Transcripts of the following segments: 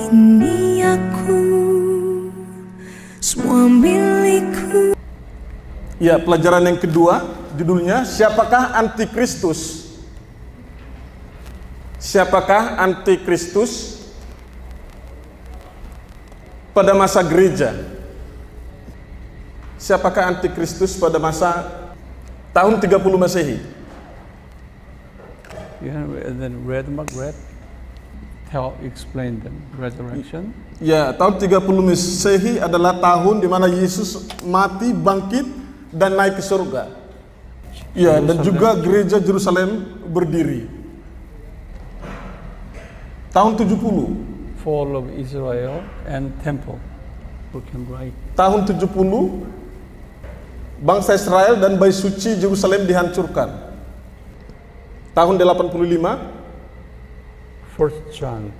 Ini aku, semua milikku. Ya, pelajaran yang kedua, judulnya Siapakah Antikristus? Siapakah Antikristus pada masa gereja? Siapakah Antikristus pada masa tahun 30 Masehi? Yeah, and then explain the resurrection. Ya, tahun 30 Masehi adalah tahun di mana Yesus mati, bangkit, dan naik ke surga. Ya, dan juga gereja Yerusalem berdiri. Tahun 70. Fall of Israel and Temple. Who can write? Tahun 70, bangsa Israel dan bait suci Yerusalem dihancurkan. Tahun 85, First John.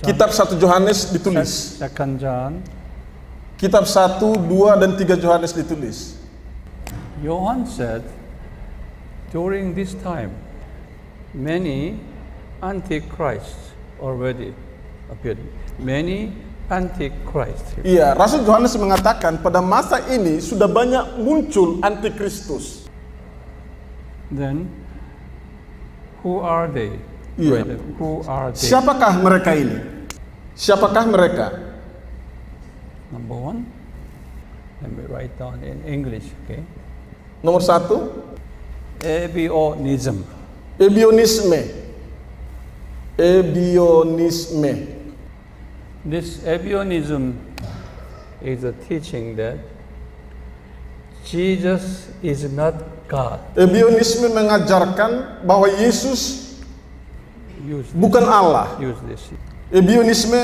kitab 1 Yohanes ditulis. Second John. Kitab 1, 2, dan 3 Yohanes ditulis. Johann said, during this time, many antichrists already appeared. Many antichrists. Iya, Rasul Yohanes mengatakan pada masa ini sudah banyak muncul antikristus. Then, who are they? Iya. Who are they? Siapakah mereka ini? Siapakah mereka? Number one, let me write down in English, okay? Nomor 1, Ebionism. ebionisme. Ebionisme. This Ebionism is a teaching that Jesus is not God. Ebionisme mengajarkan bahwa Yesus bukan Allah. Use this. Ebionisme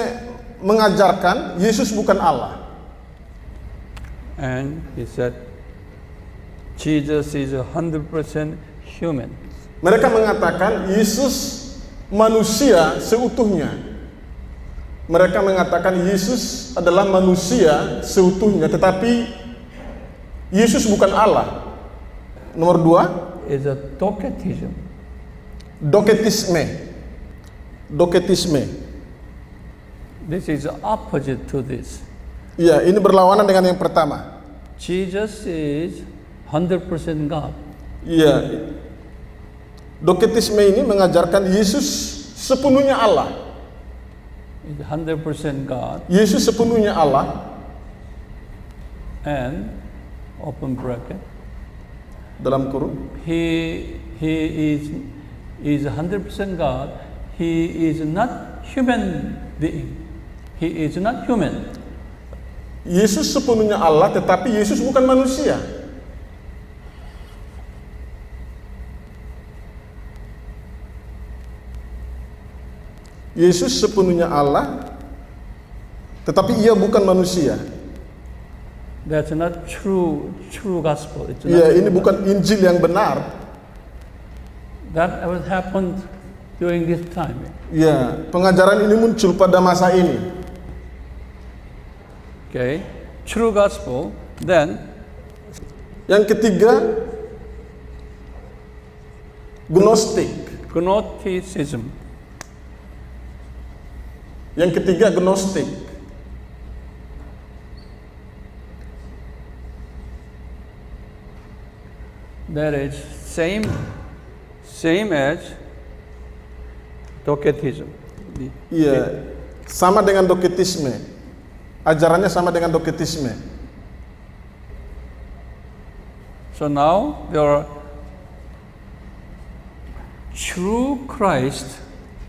mengajarkan Yesus bukan Allah. And he said, Jesus is 100% human. Mereka mengatakan Yesus manusia seutuhnya. Mereka mengatakan Yesus adalah manusia seutuhnya, tetapi Yesus bukan Allah. Nomor 2, is a docetism. doketisme. Doketisme. This is opposite to this. Ya, ini berlawanan dengan yang pertama. Jesus is 100% God. Ya, doketisme ini mengajarkan Yesus sepenuhnya Allah. Is 100% God. Yesus sepenuhnya Allah. And open bracket. Dalam kurung. He is 100% God. He is not human being. He is not human. Yesus sepenuhnya Allah, tetapi Yesus bukan manusia. Yesus sepenuhnya Allah, tetapi ia bukan manusia. That's not true gospel. It's Ya, not ini bukan Injil yang benar. That was happened during this time. Ya, pengajaran ini muncul pada masa ini. Okay, true gospel. Then Yang ketiga, Gnostik. Gnosticism. Yang ketiga, Gnostik. That is same as docetism. Iya, sama dengan doketisme. Ajarannya sama dengan doketisme. So now there are true Christ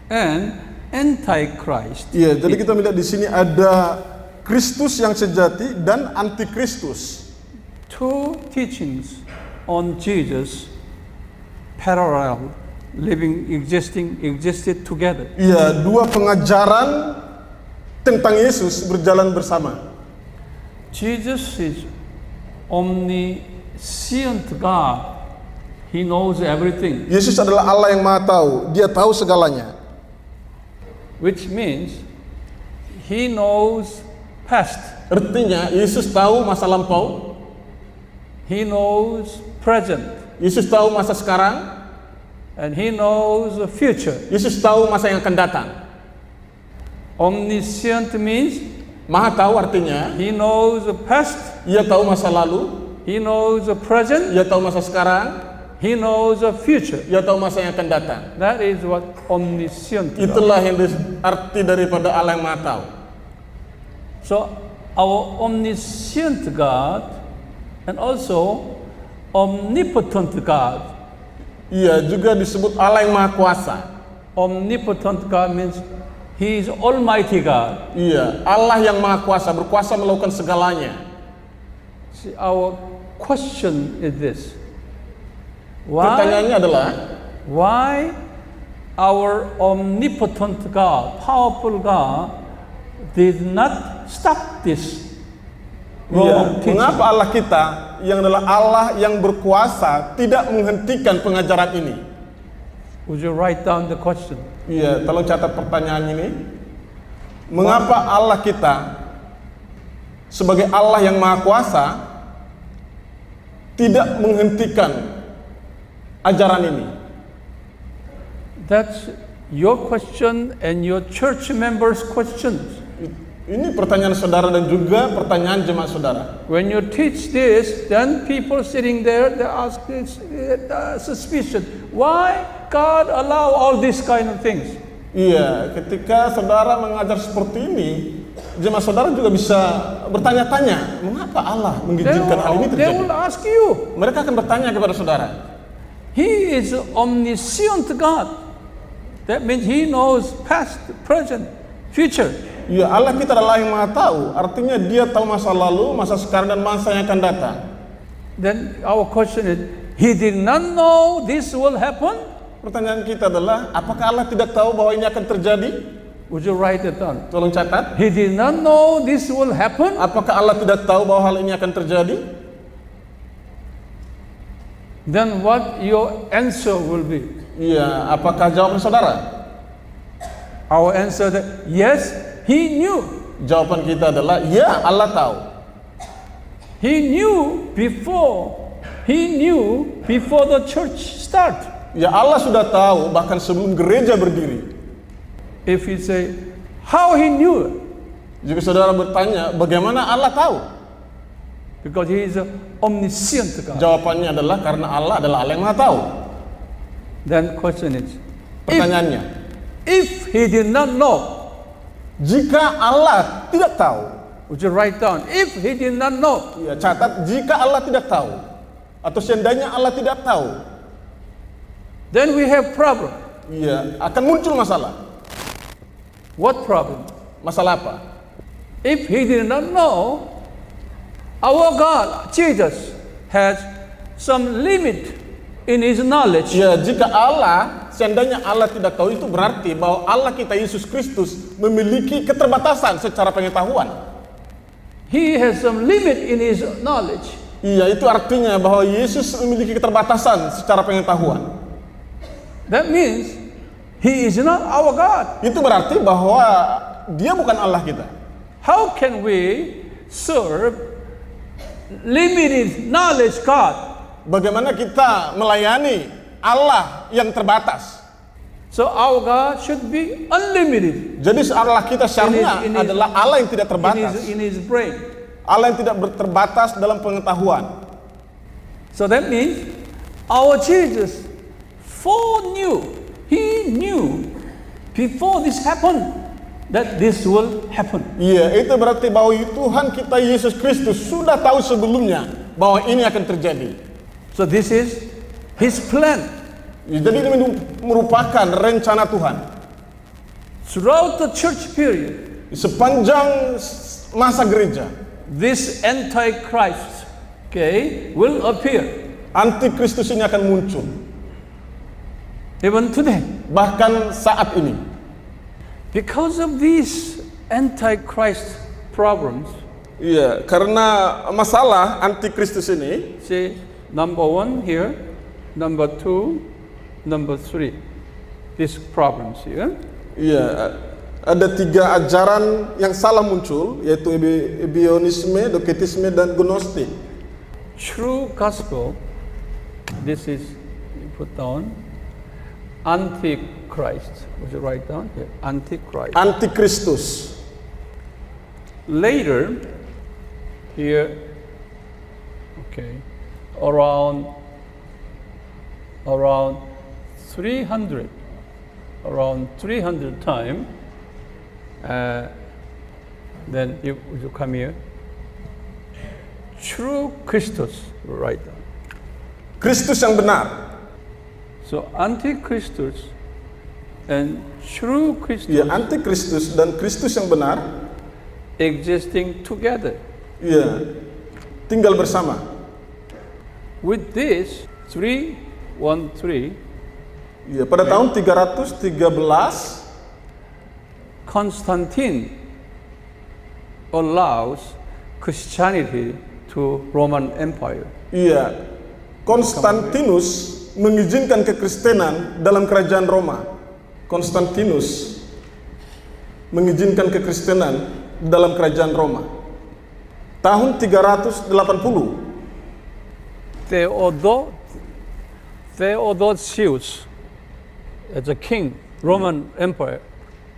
and antichrist. Iya, jadi kita melihat di sini ada Kristus yang sejati dan antikristus. Two teachings on Jesus parallel, existed together. Iya, dua pengajaran tentang Yesus berjalan bersama. Jesus is omniscient God. He knows everything. Yesus adalah Allah yang Maha Tahu. Dia tahu segalanya. Which means he knows past. Artinya Yesus tahu masa lampau. He knows present. Yesus tahu masa sekarang. And he knows the future. Yesus tahu masa yang akan datang. Omniscient means Maha tahu artinya, He knows the past, Ia tahu masa lalu, He knows the present, Ia tahu masa sekarang, He knows the future. Ia tahu masa yang akan datang. That is what omniscient God. Itulah yang arti daripada Allah yang Maha tahu. So our omniscient God and also omnipotent God. Iya, juga disebut Allah yang Maha Kuasa. Omnipotent God means He is Almighty God. Iya, Allah yang Maha Kuasa, berkuasa melakukan segalanya. See, our question is this. Pertanyaannya adalah, Why our omnipotent God, powerful God, did not stop this wrong teaching? mengapa Allah kita yang adalah Allah yang berkuasa tidak menghentikan pengajaran ini? Would you write down the question? Iya, tolong catat pertanyaan ini. Mengapa Allah kita sebagai Allah yang Maha Kuasa tidak menghentikan ajaran ini? That's your question and your church members' questions. Ini pertanyaan saudara dan juga pertanyaan jemaat saudara. When you teach this, then people sitting there, they ask this suspicion. Why God allow all these kind of things? Iya, ketika saudara mengajar seperti ini, jemaat saudara juga bisa bertanya-tanya, mengapa Allah mengizinkan hal ini They terjadi? will ask you. Mereka akan bertanya kepada saudara. He is omniscient God. That means He knows past, present, future. Ya, Allah kita adalah yang Maha tahu. Artinya Dia tahu masa lalu, masa sekarang, dan masa yang akan datang. Then our question is, He did not know this will happen? Pertanyaan kita adalah, apakah Allah tidak tahu bahwa ini akan terjadi? Would you write it down? Tolong catat. He did not know this will happen? Apakah Allah tidak tahu bahwa hal ini akan terjadi? Then what your answer will be? Iya, apakah jawaban saudara? Our answer that yes, He knew. Jawaban kita adalah, ya, Allah tahu. He knew before the church start. Ya, Allah sudah tahu bahkan sebelum gereja berdiri. If you say, how He knew? Jika saudara bertanya, bagaimana Allah tahu? Because He is omniscient God. Jawabannya adalah karena Allah adalah Allah yang Maha tahu. Then question is, Pertanyaannya, if He did not know, jika Allah tidak tahu, would you write down? If He did not know, ya, catat, jika Allah tidak tahu, atau seandainya Allah tidak tahu, then we have problem. ya, akan muncul masalah. What problem? Masalah apa? If He did not know, our God, Jesus, has some limit in His knowledge. Ya, jika seandainya Allah tidak tahu, itu berarti bahwa Allah kita Yesus Kristus memiliki keterbatasan secara pengetahuan. He has some limit in His knowledge. Iya, itu artinya bahwa Yesus memiliki keterbatasan secara pengetahuan. That means He is not our God. Itu berarti bahwa Dia bukan Allah kita. How can we serve limited knowledge God? Bagaimana kita melayani Allah yang terbatas? So our God should be unlimited Jadi Allah kita seharusnya In his- adalah Allah yang tidak terbatas. in his brain. Allah yang tidak terbatas dalam pengetahuan. So that means our Jesus foreknew, He knew before this happened that this will happen. Iya, itu berarti bahwa Tuhan kita Yesus Kristus sudah tahu sebelumnya bahwa ini akan terjadi. So this is His plan. Ya, jadi ini merupakan rencana Tuhan. Throughout the church period, Sepanjang masa gereja, this Antichrist, will appear. Antikristus ini akan muncul. Even today. Bahkan saat ini. Because of these Antichrist problems, Iya, karena masalah Antikristus ini, see, number 1 here, number 2, number 3. These problems here. iya, ada 3 ajaran yang salah muncul, yaitu ebionisme, doketisme, dan gnostik. True gospel, this is put down. Antichrist. Would you write down? Yeah, Antichrist. Antikristus. Later, here, okay, around 300 time, then you come here. True Christus, write down. Kristus yang benar. So Antichristus and true Christus Ya, Antikristus dan Kristus yang benar. existing together. Ya, tinggal bersama. With this 313, Ya, pada tahun 313 Constantine allows Christianity to Roman Empire. Iya, Konstantinus mengizinkan kekristenan dalam kerajaan Roma. Konstantinus mengizinkan kekristenan dalam kerajaan Roma. Tahun 380. Theodosius as a king, Roman Empire.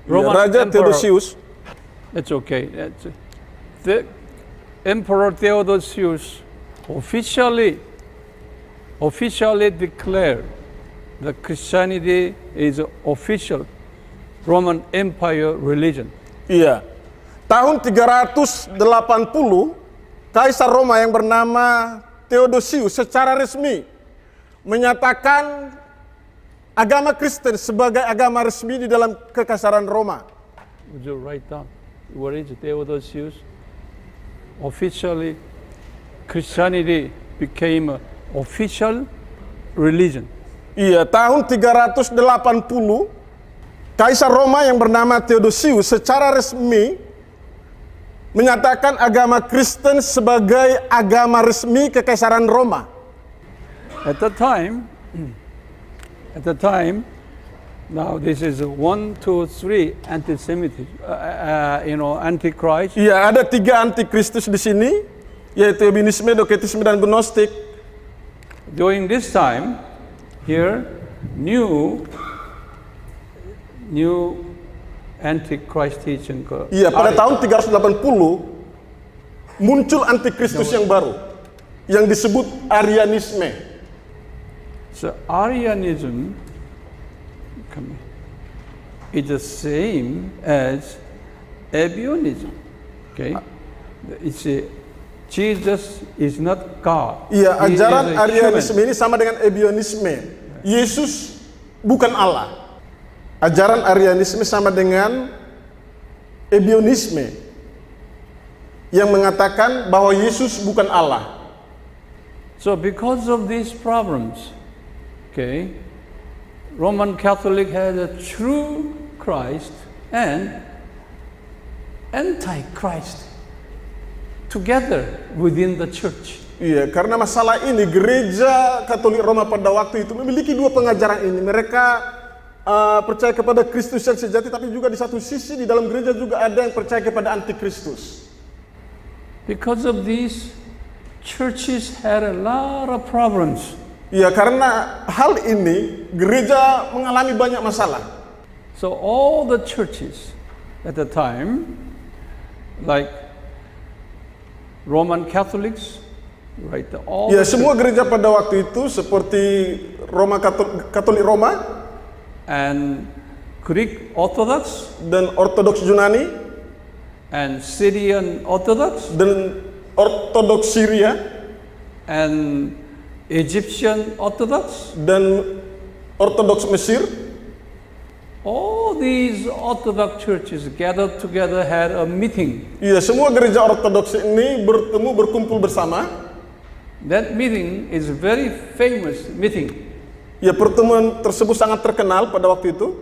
Ya, Raja Theodosius. It's okay. The Emperor Theodosius officially declared that Christianity is official Roman Empire religion. Iya. Tahun 380, Kaisar Roma yang bernama Theodosius secara resmi menyatakan agama Kristen sebagai agama resmi di dalam kekaisaran Roma. Would you write down? What is Theodosius? Officially, Christianity became an official religion. Iya, tahun 380, Kaisar Roma yang bernama Theodosius secara resmi menyatakan agama Kristen sebagai agama resmi kekaisaran Roma. At the time, now this is 1, 2, 3 anti-Semitism, Antichrist. Iya, ada 3 antikristus di sini, yaitu Ebinisme, Doketisme, dan Gnostik. During this time, here, new Antichrist teaching. Iya, pada tahun 380 muncul antikristus yang baru yang disebut Arianisme. So Arianism is the same as Ebionism. Okay, it's Jesus is not God. Iya, He ajaran is a Arianisme human. ini sama dengan Ebionisme. Yesus bukan Allah. Ajaran Arianisme sama dengan Ebionisme yang mengatakan bahwa Yesus bukan Allah. So because of these problems, okay, Roman Catholic has a true Christ and Antichrist together within the church. Iya, karena masalah ini gereja Katolik Roma pada waktu itu memiliki 2 pengajaran ini. Mereka percaya kepada Kristus yang sejati, tapi juga di satu sisi di dalam gereja juga ada yang percaya kepada antikristus. Because of these, churches had a lot of problems. Iya, karena hal ini gereja mengalami banyak masalah. So all the churches at the time, like Roman Catholics, right? Ya, semua gereja pada waktu itu seperti Katolik Roma and Greek Orthodox dan Ortodoks Yunani and Syrian Orthodox dan Ortodoks Syria and Egyptian Orthodox, dan Ortodoks Mesir. all these Orthodox churches gathered together, had a meeting. Iya, semua gereja Ortodoks ini berkumpul bersama. That meeting is a very famous meeting. Ya, pertemuan tersebut sangat terkenal pada waktu itu,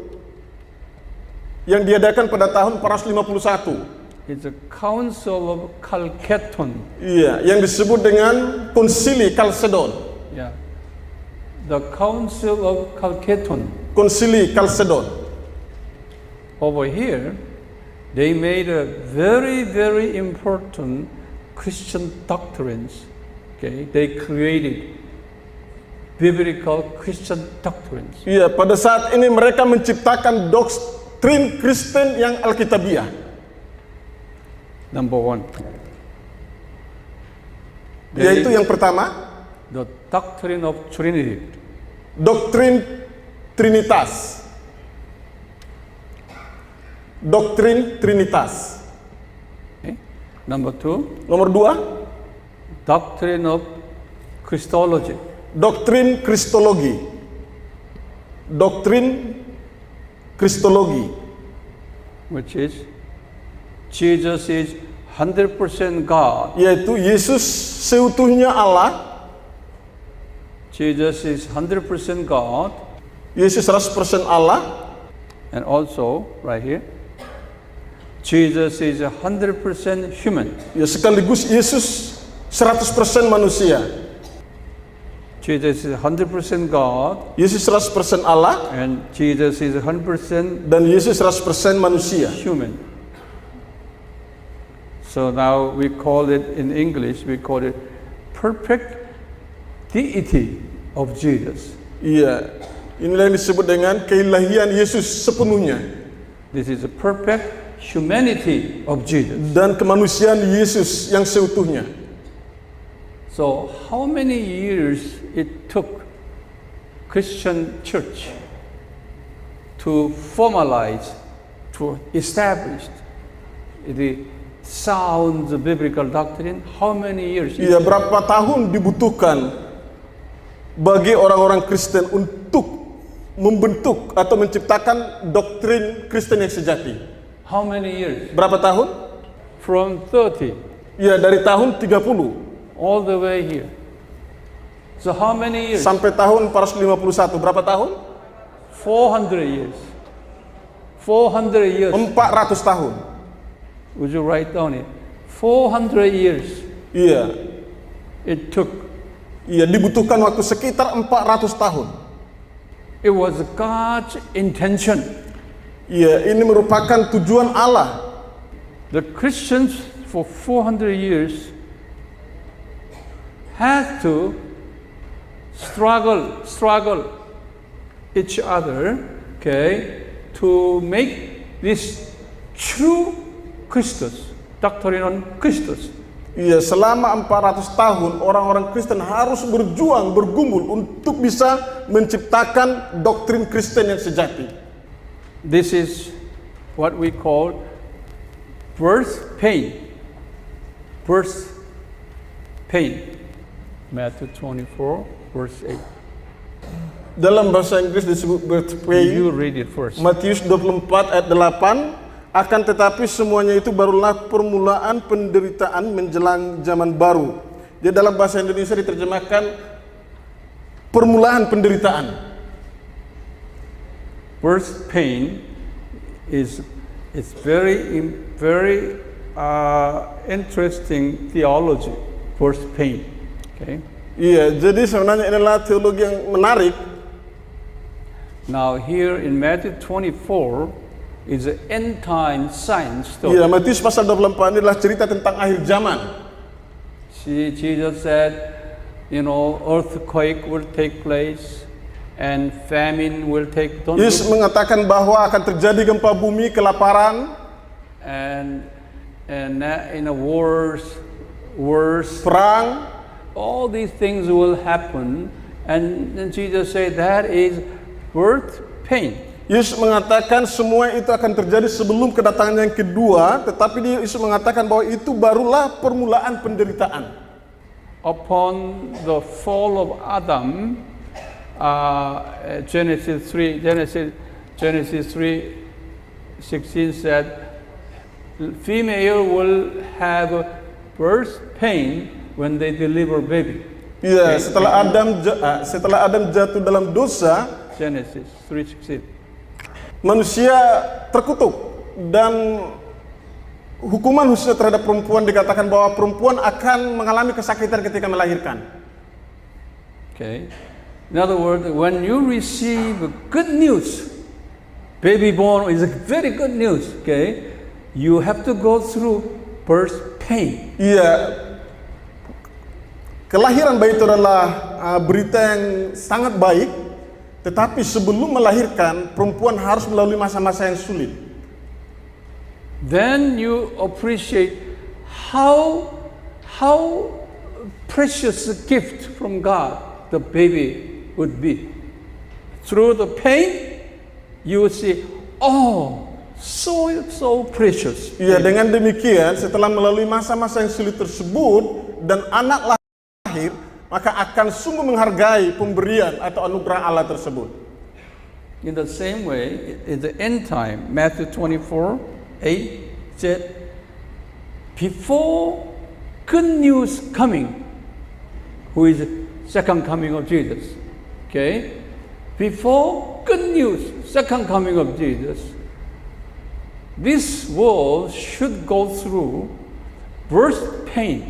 yang diadakan pada tahun 451. It's a Council of Chalcedon. Iya, yang disebut dengan Konsili Kalsedon. Yeah, the Council of Chalcedon. Konsili Kalsedon. Over here, they made a very, very important Christian doctrines. Okay, they created biblical Christian doctrines. Iya, pada saat ini mereka menciptakan doktrin Kristen yang alkitabiah. Number one, Yaitu yang pertama, the doctrine of Trinity. doktrin Trinitas. Doktrin Trinitas. Okay. Number two, Nomor dua, doctrine of Christology. doktrin Kristologi. Doktrin Kristologi, Which is Jesus is 100% God. yaitu Yesus seutuhnya Allah, Jesus is 100% God, Yesus 100% Allah, and also right here, Jesus is 100% human. ya sekaligus Yesus 100% manusia. Jesus is 100% God, Yesus 100% Allah and Jesus is 100% dan Yesus 100% manusia. human. So now we call it in English, we call it perfect deity of Jesus. Iya, inilah yang disebut dengan keilahian Yesus sepenuhnya This is a perfect humanity of Jesus. dan kemanusiaan Yesus yang seutuhnya. So how many years it took Christian church to formalize, to establish the sound biblical doctrine? How many years? Iya, berapa tahun dibutuhkan bagi orang-orang Kristen untuk membentuk atau menciptakan doktrin Kristen yang sejati? How many years? Berapa tahun? From 30 Ya, dari tahun 30 all the way here. So how many years? sampai tahun 451. Berapa tahun? 400 years. 400 years. 400 tahun. Would you write down it? 400 years Iya. it took. Iya, dibutuhkan waktu sekitar 400 tahun. It was God's intention. Iya, ini merupakan tujuan Allah. The Christians for 400 years had to struggle each other, okay, to make this true Kristus, doctrine on Kristus. Iya, selama 400 tahun orang-orang Kristen harus berjuang, bergumul untuk bisa menciptakan doktrin Kristen yang sejati. This is what we call birth pain. Birth pain. Matthew 24, verse 8. Dalam bahasa Inggris disebut birth pain. You read it first. Matius 24 ayat 8, akan tetapi semuanya itu barulah permulaan penderitaan menjelang zaman baru. Jadi dalam bahasa Indonesia diterjemahkan permulaan penderitaan. Birth pain is very interesting theology. Birth pain. Okay. Iya, jadi sebenarnya inilah teologi yang menarik. Now here in Matthew 24 is an end time sign story. Iya, Matius pasal 24 ini adalah cerita tentang akhir zaman. See, Jesus said, earthquake will take place and famine will take place. Yesus mengatakan bahwa akan terjadi gempa bumi, kelaparan, and in a wars, perang. all these things will happen, and then Jesus said that is birth pain. Yesus mengatakan semua itu akan terjadi sebelum kedatangan yang kedua, tetapi Yesus mengatakan bahwa itu barulah permulaan penderitaan. Upon the fall of Adam, Genesis 3:16 said, female will have birth pain when they deliver baby. Iya, setelah Adam jatuh dalam dosa, Genesis 3:16. manusia terkutuk dan hukuman khususnya terhadap perempuan dikatakan bahwa perempuan akan mengalami kesakitan ketika melahirkan. Okay. In other words, when you receive good news, baby born is a very good news. Okay, you have to go through birth pain. Iya, kelahiran bayi itu adalah berita yang sangat baik, tetapi sebelum melahirkan, perempuan harus melalui masa-masa yang sulit. Then you appreciate how precious a gift from God the baby would be. Through the pain, you will see, oh, so precious. Ya, dengan demikian, setelah melalui masa-masa yang sulit tersebut dan anak lahir, maka akan sungguh menghargai pemberian atau anugerah Allah tersebut. In the same way, in the end time, Matthew 24:8 said, before good news coming, who is the second coming of Jesus, okay? Before good news, second coming of Jesus, this world should go through birth pain.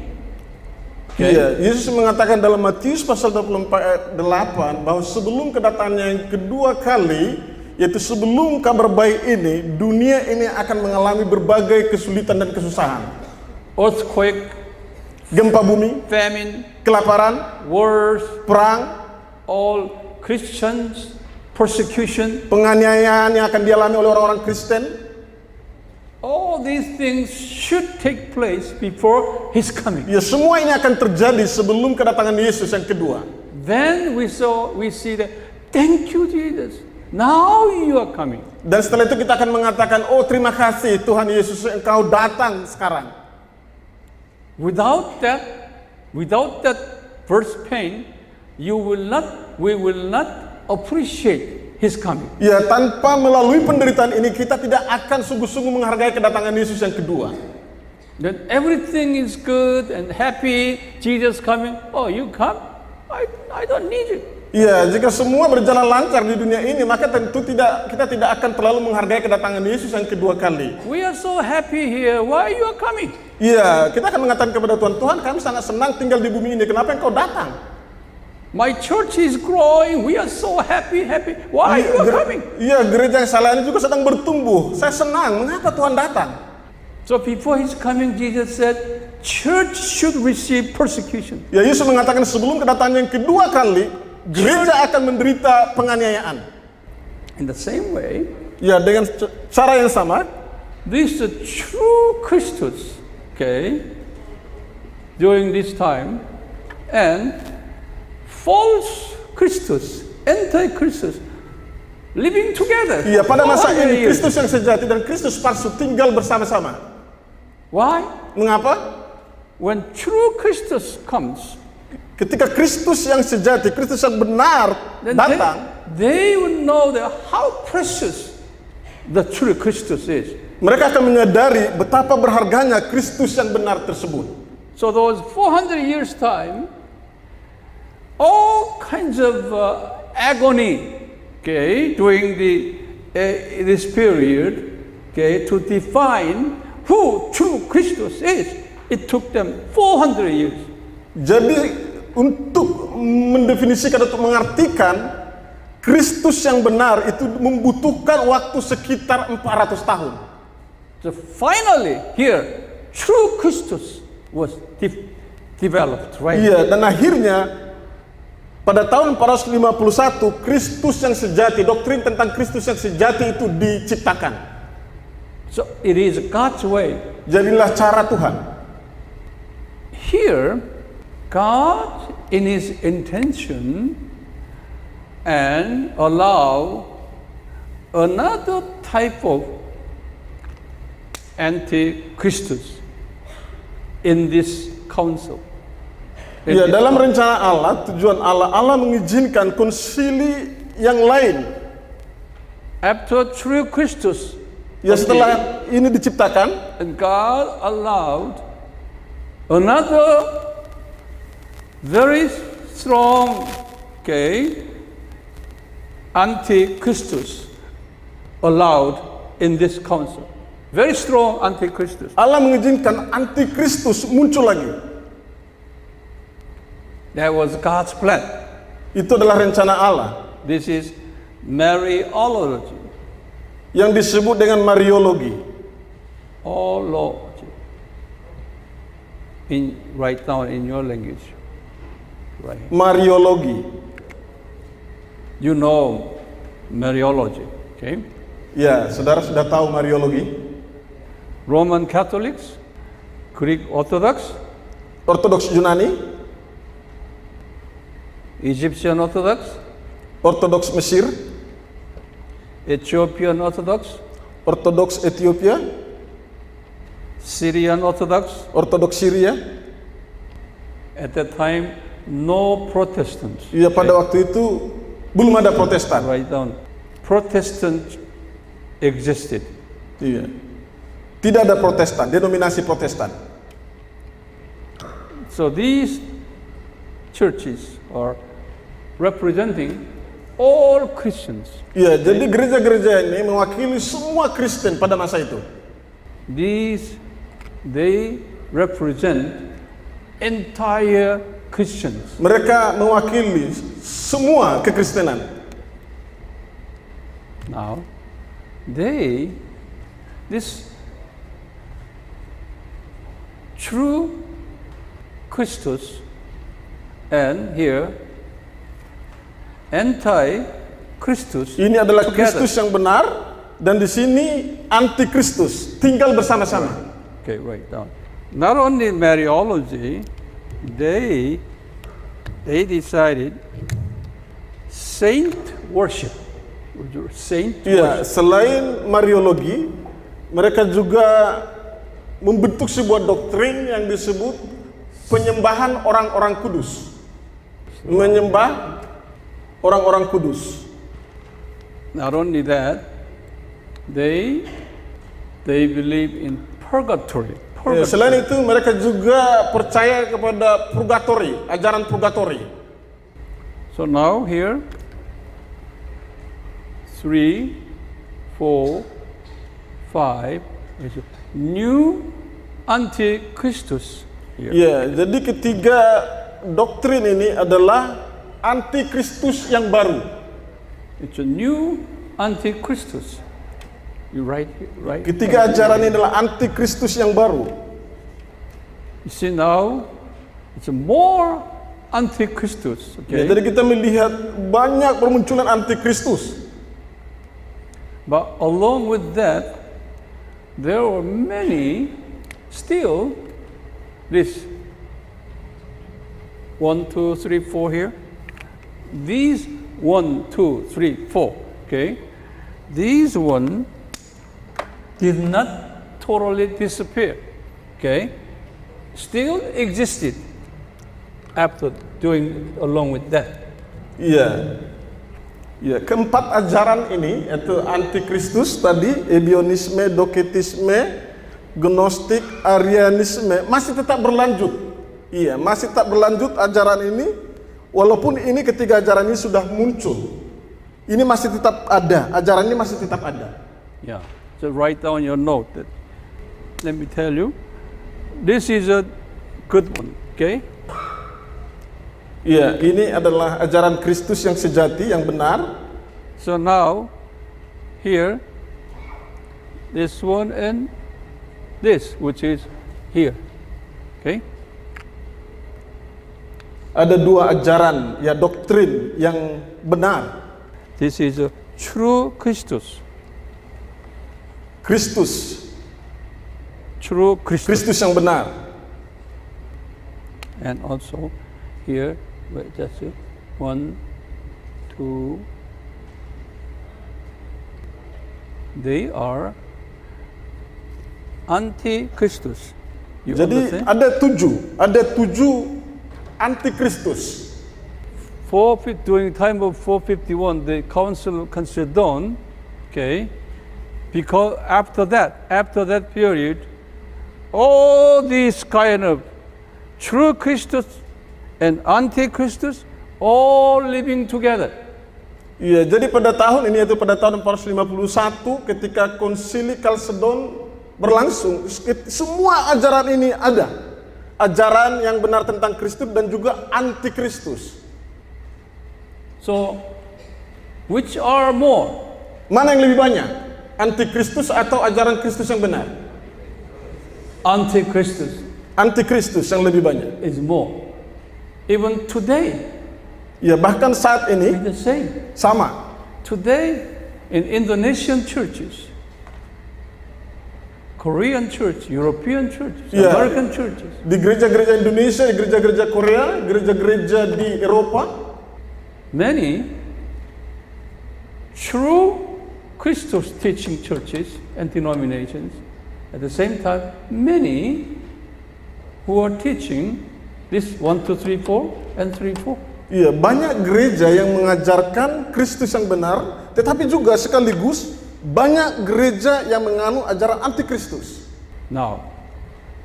Okay? Iya, Yesus mengatakan dalam Matius pasal 24 ayat 8 bahwa sebelum kedatangannya yang kedua kali, yaitu sebelum kabar baik ini, dunia ini akan mengalami berbagai kesulitan dan kesusahan. Earthquake, Gempa bumi, famine, kelaparan, wars, perang, all Christians, persecution. penganiayaan yang akan dialami oleh orang-orang Kristen. All these things should take place before His coming. Ya, semua ini akan terjadi sebelum kedatangan Yesus yang kedua. Then we see that, thank you Jesus, now you are coming. Dan setelah itu kita akan mengatakan, oh terima kasih Tuhan Yesus, Engkau datang sekarang. Without that first pain, we will not appreciate His coming. Ya, tanpa melalui penderitaan ini kita tidak akan sungguh-sungguh menghargai kedatangan Yesus yang kedua. Then everything is good and happy, Jesus coming. Oh, you come? I don't need you. Ya, jika semua berjalan lancar di dunia ini, maka tentu kita tidak akan terlalu menghargai kedatangan Yesus yang kedua kali. We are so happy here. Why you are coming? Ya, kita akan mengatakan kepada Tuhan, Tuhan kami sangat senang tinggal di bumi ini, kenapa Engkau datang? My church is growing. We are so happy. Why you are coming? Iya, gereja yang saya layani juga sedang bertumbuh. Saya senang. Mengapa Tuhan datang? So before His coming, Jesus said, church should receive persecution. Ya, Yesus mengatakan sebelum kedatangan yang kedua kali, gereja akan menderita penganiayaan. In the same way, Ya, dengan cara yang sama, this is the true Kristus, okay, during this time, and false Kristus, anti-Kristus, living together. ya pada masa 400 ini years. Kristus yang sejati dan Kristus palsu tinggal bersama-sama. Why? Mengapa? When true Kristus comes, Ketika Kristus yang sejati, Kristus yang benar then datang, they will know that how precious the true Kristus is. mereka akan menyadari betapa berharganya Kristus yang benar tersebut. So those 400 years time, all kinds of agony, okay, during this period, okay, to define who true Kristus is. It took them 400 years. Jadi untuk mendefinisikan atau mengartikan Kristus yang benar itu membutuhkan waktu sekitar 400 tahun. So finally here, true Kristus was developed, right? Iya, dan akhirnya pada tahun 451 Kristus yang sejati, doktrin tentang Kristus yang sejati itu diciptakan. So it is God's way. Jadilah cara Tuhan. Here, God in His intention and allow another type of anti-Christus in this council. Ya, dalam rencana Allah, tujuan Allah mengizinkan konsili yang lain. After true Christus, Ya, setelah ini diciptakan, and God allowed another very strong, okay, anti-Christus allowed in this council. Very strong anti-Christus. Allah mengizinkan antikristus muncul lagi. That was God's plan. Itu adalah rencana Allah This is Mariology. yang disebut dengan Mariologi. Ology. Write down in your language. right here. Mariologi. You know Mariology, okay? Ya, saudara sudah tahu Mariologi? Roman Catholics, Greek Orthodox, Ortodoks Yunani, Egyptian Orthodox, Ortodoks Mesir, Ethiopian Orthodox, Ortodoks Ethiopia, Syrian Orthodox. Ortodoks Syria. At that time, no Protestants. Ya, pada waktu itu belum ada Protestan. Write down. Protestant existed. Iya. Tidak ada Protestan, denominasi Protestan. So these churches are representing all Christians. Iya, jadi gereja-gereja ini mewakili semua Kristen pada masa itu. They represent entire Christians. Mereka mewakili semua kekristenan. Now, this true Kristus, and here anti-Kristus. Ini adalah together. Kristus yang benar, dan di sini anti-Kristus tinggal bersama-sama. Okay, write down. Not only Mariology, they decided saint worship. Saint Iya, worship. selain Mariologi, mereka juga membentuk sebuah doktrin yang disebut penyembahan orang-orang kudus. Menyembah orang-orang kudus. Not only that, they believe in purgatory. Ya, selain itu mereka juga percaya kepada purgatori, ajaran purgatori. So now here, 3, 4, 5 is new anti-Kristus. Ya, jadi ketiga doktrin ini adalah anti-Kristus yang baru. It's a new anti-Kristus. You write. Ketiga ajaran ini adalah anti-Kristus yang baru. You see now, it's a more anti-Kristus. Ya, Okay. jadi kita melihat banyak permunculan anti-Kristus. But along with that, there are many still this 1, 2, 3, 4 here. These 1, 2, 3, 4. Okay, these one did not totally disappear. Okay, still existed after doing along with that. Iya. Ya, keempat ajaran ini yaitu antikristus tadi, ebionisme, doketisme, gnostik, arianisme masih tetap berlanjut. Iya, masih tetap berlanjut ajaran ini walaupun ini ketiga ajaran ini sudah muncul. Ini masih tetap ada, ajaran ini masih tetap ada. Yeah, so write down your note. Let me tell you, this is a good one. Okay. Iya, ini adalah ajaran Kristus yang sejati, yang benar. So now, here, this one and this, which is here. Okay? Ada dua ajaran, ya doktrin yang benar. This is a true Kristus. Kristus, True Kristus. Kristus yang benar. And also, here, wait, that's it. 1, 2. They are anti-Kristus. You Jadi understand? ada tujuh antikristus. During time of 451, the council of Chalcedon, okay, because after that period, all these kind of true Christus and anti-Christus all living together. Iya, jadi pada tahun ini yaitu pada tahun 451 ketika konsili Chalcedon berlangsung, semua ajaran ini ada. Ajaran yang benar tentang Kristus dan juga anti-Kristus. So, which are more? Mana yang lebih banyak? Anti-Kristus atau ajaran Kristus yang benar? Anti-Christus Anti-Kristus yang lebih banyak. is more. Even today, Ya, bahkan saat it's ini the same. sama. Today, in Indonesian churches, Korean church, European churches, Yeah. American churches, Di gereja-gereja Indonesia, di gereja-gereja Korea, gereja-gereja di Eropa, many true Kristus teaching churches and denominations, at the same time, many who are teaching this 1, 2, 3, 4 and 3, 4. iya, banyak gereja yang mengajarkan Kristus yang benar, tetapi juga sekaligus banyak gereja yang menganut ajaran antikristus. Now,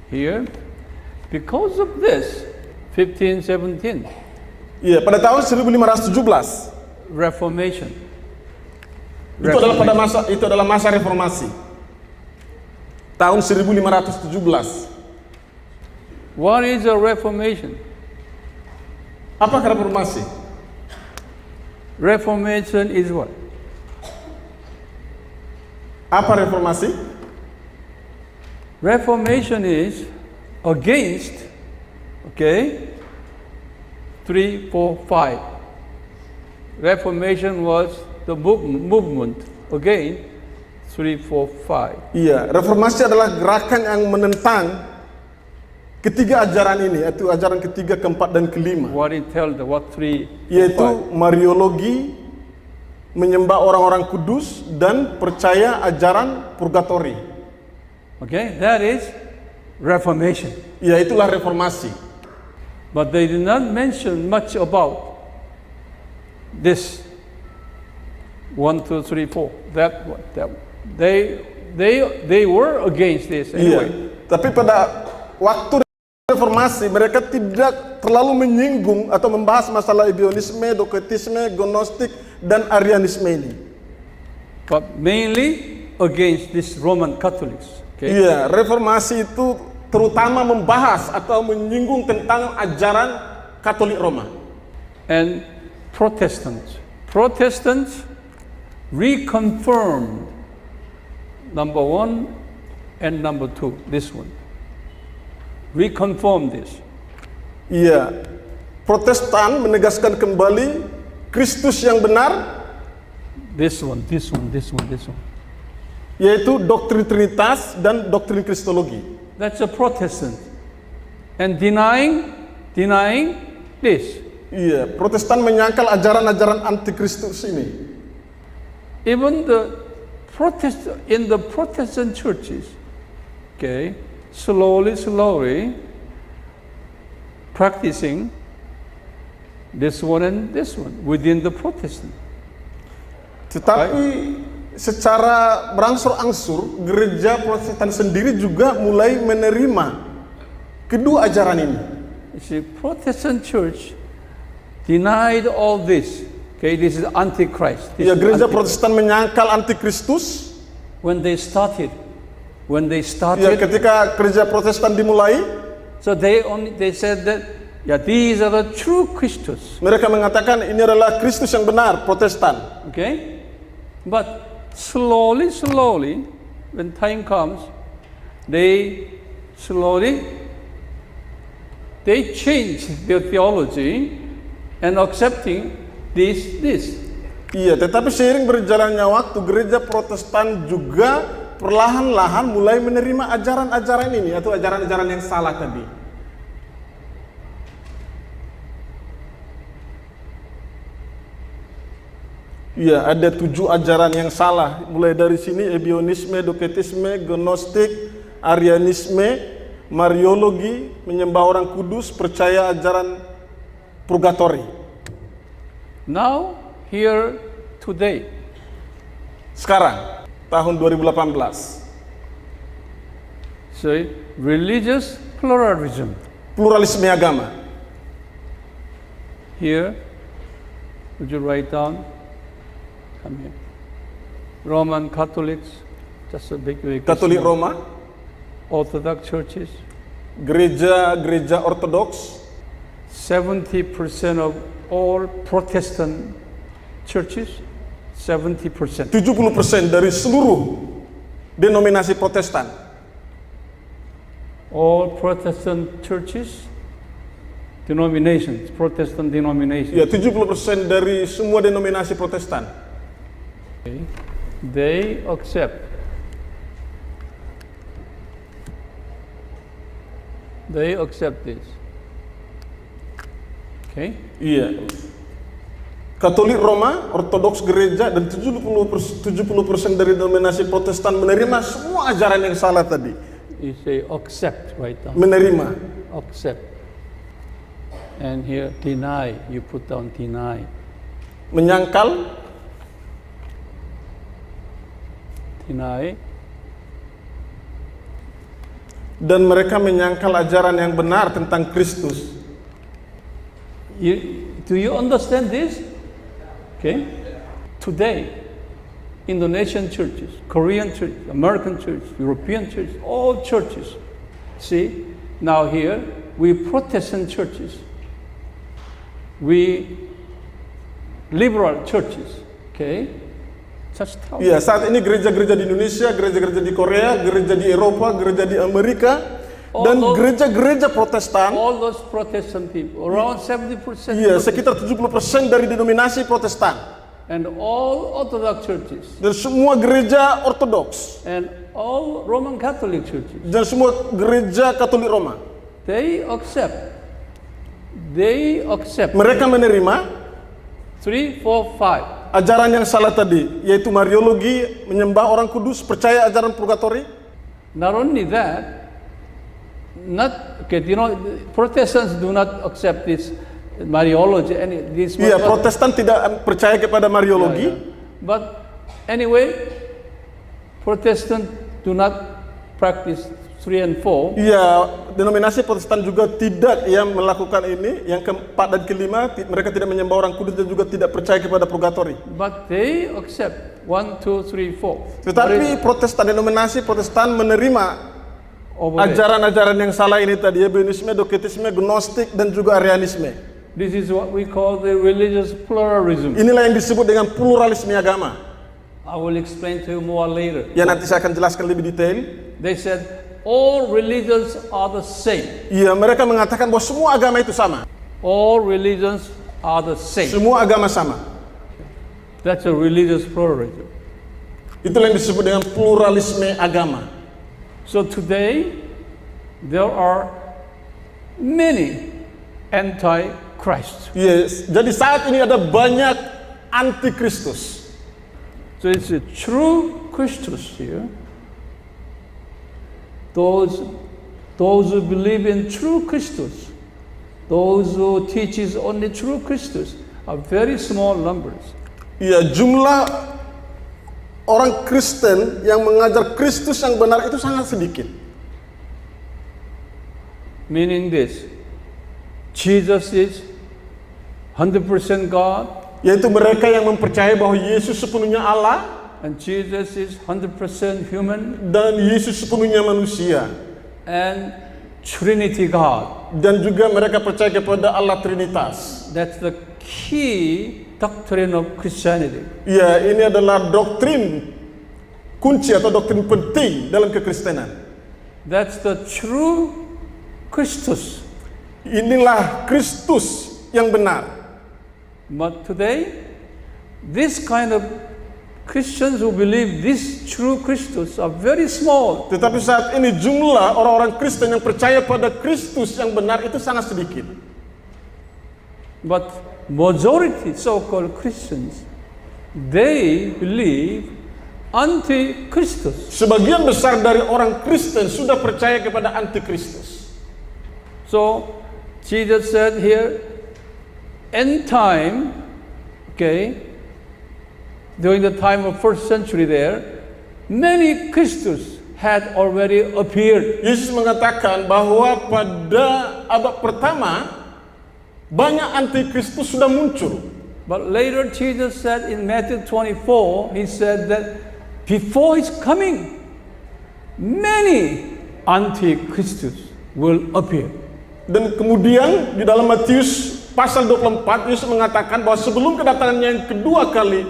here, because of this, 1517, Iya, pada tahun 1517 Reformation. itu adalah masa reformasi. Tahun 1517. What is a Reformation? Apakah reformasi? Reformation is what? Apa reformasi? Reformation is against, okay, 3, 4, 5. Reformation was the movement against 3, 4, 5. Iya, reformasi adalah gerakan yang menentang ketiga ajaran ini, yaitu ajaran ketiga, keempat, dan kelima. What it tells the what 3, 4, Yaitu 5. Mariologi, menyembah orang-orang kudus, dan percaya ajaran purgatori. Okay, that is Reformation. Ya, itulah reformasi. But they did not mention much about this 1, 2, 3, 4. That they were against this anyway. Iya. Tapi pada waktu reformasi mereka tidak terlalu menyinggung atau membahas masalah ebionisme, doketisme, gnostik, dan arianisme ini. But mainly against these Roman Catholics. Okay? Iya, reformasi itu terutama membahas atau menyinggung tentang ajaran Katolik Roma. And Protestants. Protestants reconfirmed number 1 and number 2, this one. Reconfirm this. Iya, Protestan menegaskan kembali Kristus yang benar, This one, this one, this one, this one. yaitu doktrin Trinitas dan doktrin Kristologi. That's a Protestant. And denying this. Iya, Protestan menyangkal ajaran-ajaran antikristus ini. Even in the Protestant churches, okay, slowly practicing this one and this one within the Protestant. Tetapi secara berangsur-angsur gereja Protestan sendiri juga mulai menerima kedua ajaran ini. You see, Protestant church denied all this. Okay, this is Antichrist. This Ya, is gereja Antichrist. Protestan menyangkal antikristus. When they started, Ya, ketika gereja Protestan dimulai, so they said that, yeah, these are the true Christus. mereka mengatakan ini adalah Kristus yang benar, Protestan. Okay, but slowly, when time comes, they change their theology and accepting this. Iya, tetapi seiring berjalannya waktu, gereja Protestan juga perlahan-lahan mulai menerima ajaran-ajaran ini, atau ajaran-ajaran yang salah tadi. Iya, ada 7 ajaran yang salah, mulai dari sini: ebionisme, doketisme, gnostik, arianisme, mariologi, menyembah orang kudus, percaya ajaran purgatori. Now, here today, Sekarang, tahun 2018, so religious pluralism. pluralisme agama. Here, would you write down? Come here. Roman Catholics, just a big Katolik Roma, Orthodox churches, gereja Ortodoks, 70% of all Protestant churches, 70%. 70% dari seluruh denominasi Protestan. All Protestant churches denominations, Protestant denominations. Ya, 70% dari semua denominasi Protestan. Okay. They accept this. Okay? Iya. Katolik Roma, Ortodoks Gereja, dan 70% dari denominasi Protestan menerima semua ajaran yang salah tadi. You say accept right down. Menerima. Accept. And here deny, you put down deny. Menyangkal. Deny. Dan mereka menyangkal ajaran yang benar tentang Kristus. Do you understand this? Okay. Today, Indonesian churches, Korean churches, American churches, European churches, all churches. See, now here, we Protestant churches, we liberal churches, okay? Just tell Iya, saat ini gereja-gereja di Indonesia, gereja-gereja di Korea, gereja di Eropa, gereja di Amerika, dan gereja-gereja Protestan. all those Protestant people, around 70%. Iya, sekitar 70% dari denominasi Protestan. And all Orthodox churches, Dan semua gereja Ortodoks, and all Roman Catholic churches, dan semua gereja Katolik Roma. they accept. Mereka menerima 3, 4, 5. ajaran yang salah tadi, yaitu Mariologi, menyembah orang kudus, percaya ajaran purgatori. Not only that, Protestants do not accept this Mariology. Iya, Protestan tidak percaya kepada Mariologi. But anyway, Protestant do not practice 3 and 4. Iya, denominasi Protestan juga tidak yang melakukan ini. Yang keempat dan kelima, mereka tidak menyembah orang kudus dan juga tidak percaya kepada purgatori. But they accept 1, 2, 3, 4. Tetapi Protestan, denominasi Protestan menerima ajaran-ajaran yang salah ini tadi, Ebenisme, Doketisme, Gnostik, dan juga Arianisme. This is what we call the religious pluralism. Inilah yang disebut dengan pluralisme agama. I will explain to you more later. Ya, nanti saya akan jelaskan lebih detail. They said all religions are the same. Iya, mereka mengatakan bahwa semua agama itu sama. All religions are the same. Semua agama sama. That's a religious pluralism. Itulah yang disebut dengan pluralisme agama. So today, there are many anti-Christ. Yes, jadi saat ini ada banyak anti-Kristus. So it's a true Christus here. Those who believe in true Christus, those who teaches only true Christus, are very small numbers. Iya, jumlah orang Kristen yang mengajar Kristus yang benar itu sangat sedikit. Meaning this, Jesus is 100% God, Yaitu mereka yang mempercayai bahwa Yesus sepenuhnya Allah and Jesus is 100% human, dan Yesus sepenuhnya manusia. and Trinity God. Dan juga mereka percaya kepada Allah Trinitas. That's the key doctrine of Christianity. Ya, ini adalah doktrin kunci atau doktrin penting dalam kekristenan. That's the true Christus. Inilah Kristus yang benar. But today, this kind of Christians who believe this true Christus are very small. Tetapi saat ini jumlah orang-orang Kristen yang percaya pada Kristus yang benar itu sangat sedikit. But majority so-called Christians, they believe anti-Christus. Sebagian besar dari orang Kristen sudah percaya kepada anti-Kristus. So Jesus said here, end time, okay, during the time of first century there, many Christus had already appeared. Yesus mengatakan bahwa pada abad pertama banyak anti-Kristus sudah muncul. But later Jesus said in Matthew 24, he said that before his coming, many anti-Christus will appear. Dan kemudian di dalam Matius pasal 24, Yesus mengatakan bahwa sebelum kedatangannya yang kedua kali,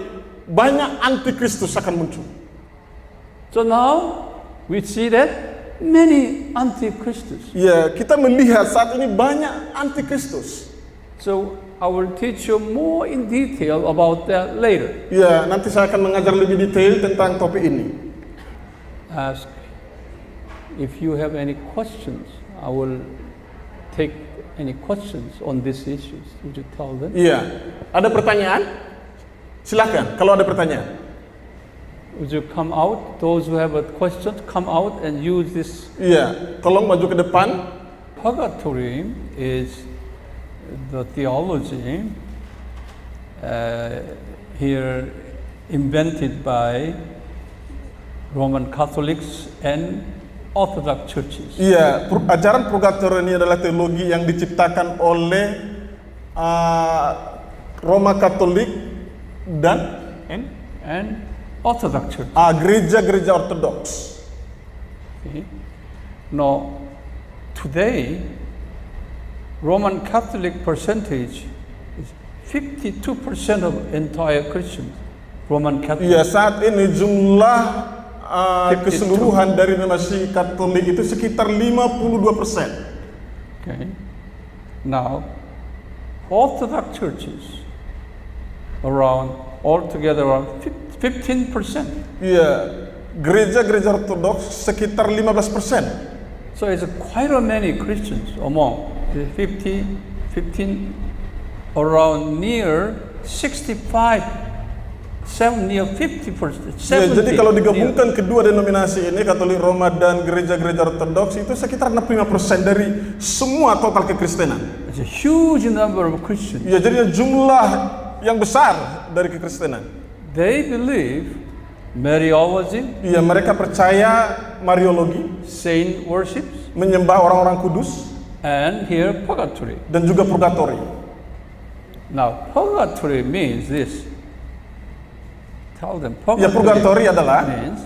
banyak antikristus akan muncul. So now we see that many anti-Christus. Ya, kita melihat saat ini banyak antikristus. So I will teach you more in detail about that later. Ya, nanti saya akan mengajar lebih detail tentang topik ini. Ask if you have any questions. I will take any questions on these issues. Would you tell them? Iya, ada pertanyaan? Silakan, kalau ada pertanyaan. Would you come out? Those who have a question, come out and use this. Iya, tolong maju ke depan. Purgatory is the theology here invented by Roman Catholics and Orthodox churches. Iya, ajaran purgatori ini adalah teologi yang diciptakan oleh Roma Katolik dan Orthodox church. gereja-gereja Ortodoks. Okay. Now, today, Roman Catholic percentage is 52% of entire Christians. Roman Catholic. Iya, saat ini jumlah keseluruhan dari misi Katolik itu sekitar 52%. Okay. Now, Orthodox churches altogether around 15%. Iya, gereja-gereja Ortodoks sekitar 15%. So it's quite a many Christians among the 15, around near 65, near 50%. Ya, jadi kalau digabungkan kedua denominasi ini, Katolik Roma dan gereja-gereja Ortodoks, itu sekitar 65% dari semua total kekristenan. It's a huge number of Christians. Ya, jadi jumlah yang besar dari kekristenan. They believe Mariology, Iya, mereka percaya Mariologi, saint worships, menyembah orang-orang kudus, and here purgatory. dan juga purgatori. Now, purgatory means this. Tell them. Ya, purgatori adalah means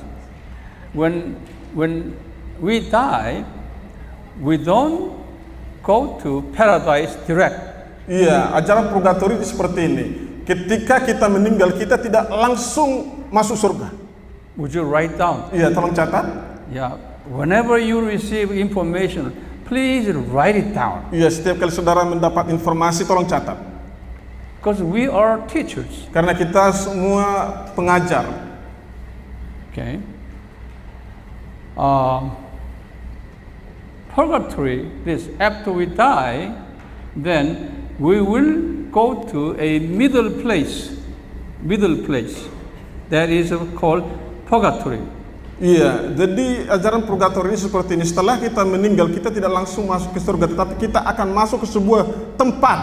when we die, we don't go to paradise direct. Iya, ajaran purgatori seperti ini. Ketika kita meninggal, kita tidak langsung masuk surga. Would you write down? Iya, tolong catat. Yeah. Whenever you receive information, please write it down. Iya, setiap kali saudara mendapat informasi, tolong catat. Because we are teachers. Karena kita semua pengajar. Okay. Purgatory, this after we die, then we will go to a middle place that is called purgatory. Iya, jadi ajaran purgatori ini seperti ini. Setelah kita meninggal, kita tidak langsung masuk ke surga, tetapi kita akan masuk ke sebuah tempat,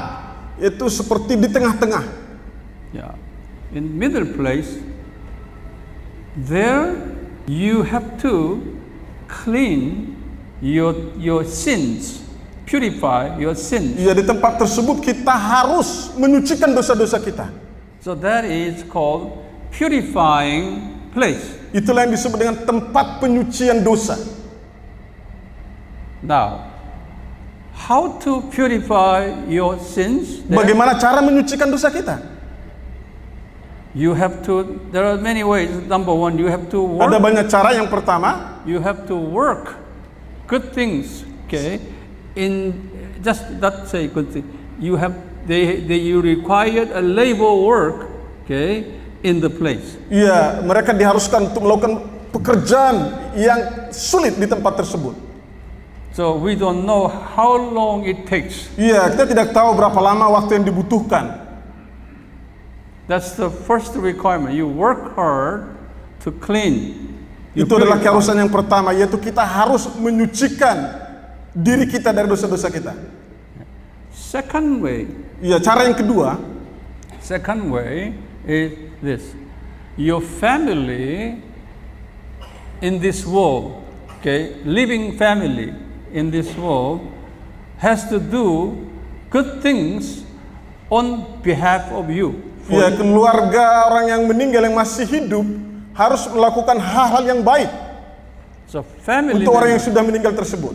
yaitu seperti di tengah-tengah. Yeah, in middle place, there you have to clean your sins. Purify your sins. Ya, di tempat tersebut kita harus menyucikan dosa-dosa kita. So that is called purifying place. Itulah yang disebut dengan tempat penyucian dosa. Now, how to purify your sins? Bagaimana cara menyucikan dosa kita? You have to, there are many ways. Number one, you have to Ada work. banyak cara. Yang pertama, You have to work good things, okay? In just not say good thing. You have you required a labor work, okay, in the place. iya, mereka diharuskan untuk melakukan pekerjaan yang sulit di tempat tersebut. So we don't know how long it takes. Iya, kita tidak tahu berapa lama waktu yang dibutuhkan. That's the first requirement. You work hard to clean. You Itu adalah purify. keharusan yang pertama, yaitu kita harus menyucikan diri kita dari dosa-dosa kita. Second way. Iya, cara yang kedua, Second way is this. Your family in this world, okay, living family in this world has to do good things on behalf of you. ya, keluarga orang yang meninggal yang masih hidup harus melakukan hal-hal yang baik So family untuk orang yang members sudah meninggal tersebut.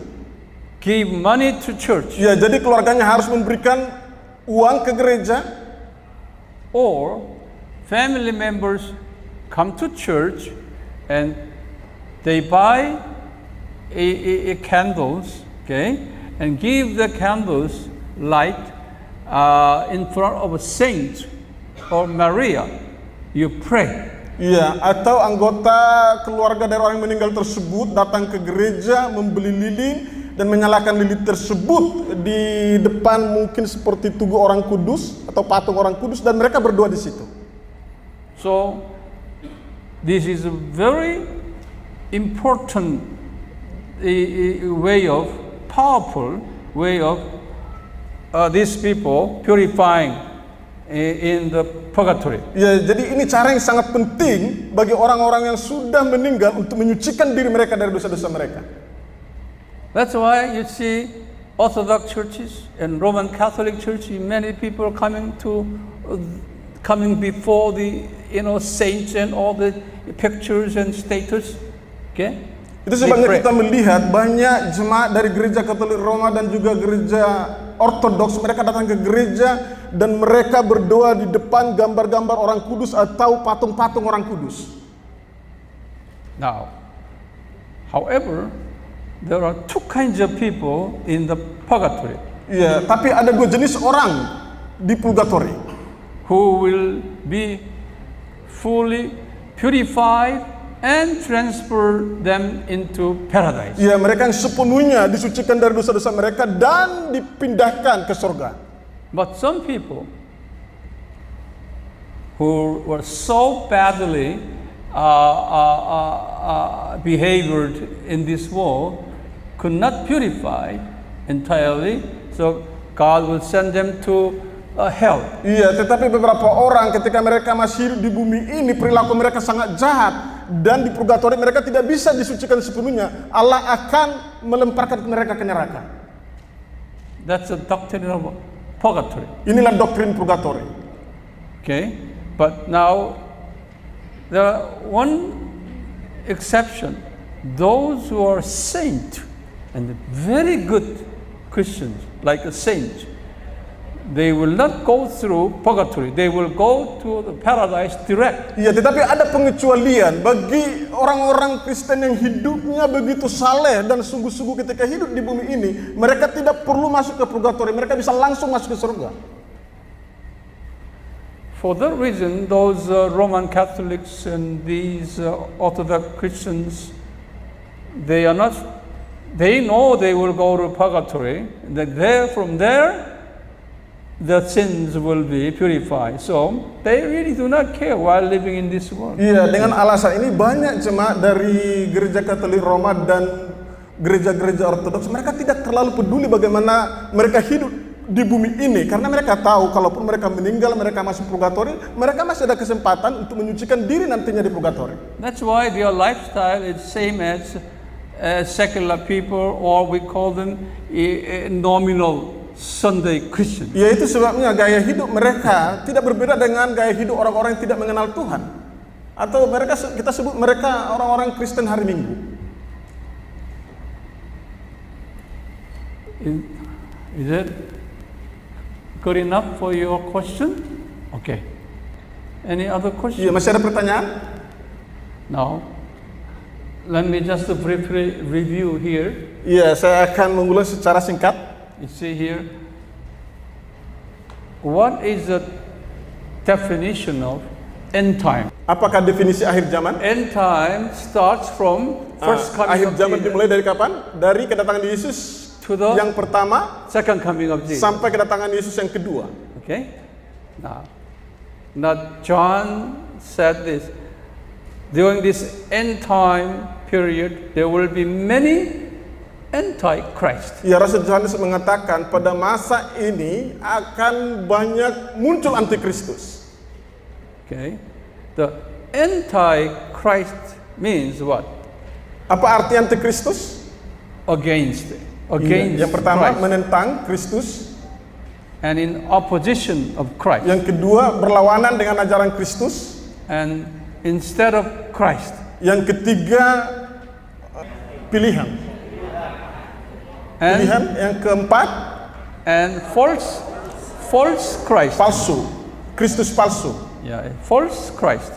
give money to church, Ya, jadi keluarganya harus memberikan uang ke gereja, or family members come to church and they buy candles, okay, and give the candles light in front of a saint or Maria, you pray. Iya, atau anggota keluarga dari orang yang meninggal tersebut datang ke gereja, membeli lilin dan menyalakan lilin tersebut di depan mungkin seperti tugu orang kudus atau patung orang kudus, dan mereka berdoa di situ. So this is a very important way of powerful way of these people purifying in the purgatory. Ya, jadi ini cara yang sangat penting bagi orang-orang yang sudah meninggal untuk menyucikan diri mereka dari dosa-dosa mereka. That's why you see Orthodox churches and Roman Catholic church, many people coming before the saints and all the pictures and statues. Okay? Itu sebabnya kita melihat banyak jemaat dari gereja Katolik Roma dan juga gereja Ortodoks, mereka datang ke gereja dan mereka berdoa di depan gambar-gambar orang kudus atau patung-patung orang kudus. Now, however, there are two kinds of people in the purgatory. Iya, tapi ada dua jenis orang di purgatory. Who will be fully purified and transfer them into paradise. Ya, mereka yang sepenuhnya disucikan dari dosa-dosa mereka dan dipindahkan ke surga. But some people who were so badly behaved in this world could not purify entirely, so God will send them to hell. Iya, tetapi beberapa orang ketika mereka masih hidup di bumi ini, perilaku mereka sangat jahat dan di purgatori mereka tidak bisa disucikan sepenuhnya. Allah akan melemparkan mereka ke neraka. That's the doctrine of purgatory. Inilah doktrin purgatori. Okay, but now there are one exception: those who are saint and very good Christians, like a saint. They will not go through purgatory. They will go to the paradise direct. Iya, tetapi ada pengecualian bagi orang-orang Kristen yang hidupnya begitu saleh dan sungguh-sungguh ketika hidup di bumi ini, mereka tidak perlu masuk ke purgatory, mereka bisa langsung masuk ke surga. For that reason, those Roman Catholics and these Orthodox Christians, they know they will go to purgatory. From there, the sins will be purified. So they really do not care while living in this world. Iya, dengan alasan ini banyak jemaat dari gereja Katolik Roma dan gereja-gereja Ortodoks, mereka tidak terlalu peduli bagaimana mereka hidup di bumi ini, karena mereka tahu kalaupun mereka meninggal, mereka masuk purgatori, mereka masih ada kesempatan untuk menyucikan diri nantinya di purgatori. That's why their lifestyle is same as secular people, or we call them nominal Sunday Christian. Ya, itu sebabnya gaya hidup mereka tidak berbeda dengan gaya hidup orang-orang yang tidak mengenal Tuhan. Atau kita sebut mereka orang-orang Kristen hari Minggu. Is it good enough for your question? Okay. Any other question? Iya, masih ada pertanyaan? Now, let me just briefly review here. Iya, saya akan mengulang secara singkat. You see here, what is the definition of end time? Apakah definisi akhir zaman? End time starts from first coming Akhir of zaman Jesus dimulai dari kapan? Dari kedatangan Yesus to the yang pertama second coming of Jesus. sampai kedatangan Yesus yang kedua. Okay? Now John said this. During this end time period, there will be many Antichrist. Ya, Rasul Yohanes mengatakan pada masa ini akan banyak muncul antikristus. Okay, the Antichrist means what? Apa arti antikristus? Against Yang pertama Christ. menentang Kristus. And in opposition of Christ. Yang kedua berlawanan dengan ajaran Kristus. And instead of Christ. Yang ketiga pilihan. Pilihan yang keempat, and false Christ. Palsu. Kristus palsu. Yeah, false Christ.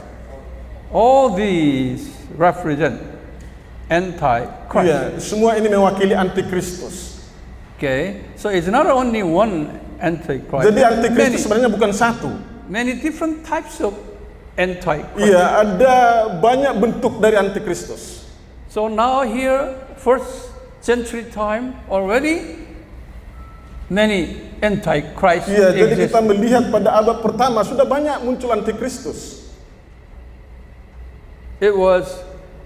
All these represent Antichrist. Iya, semua ini mewakili antikristus. Okay, so it's not only one Antichrist. Jadi antikristus sebenarnya bukan satu. Many different types of Antichrist. Iya, ada banyak bentuk dari antikristus. So now here, first century time already, many Antichrist Iya, jadi exist. kita melihat pada abad pertama sudah banyak muncul antikristus. It was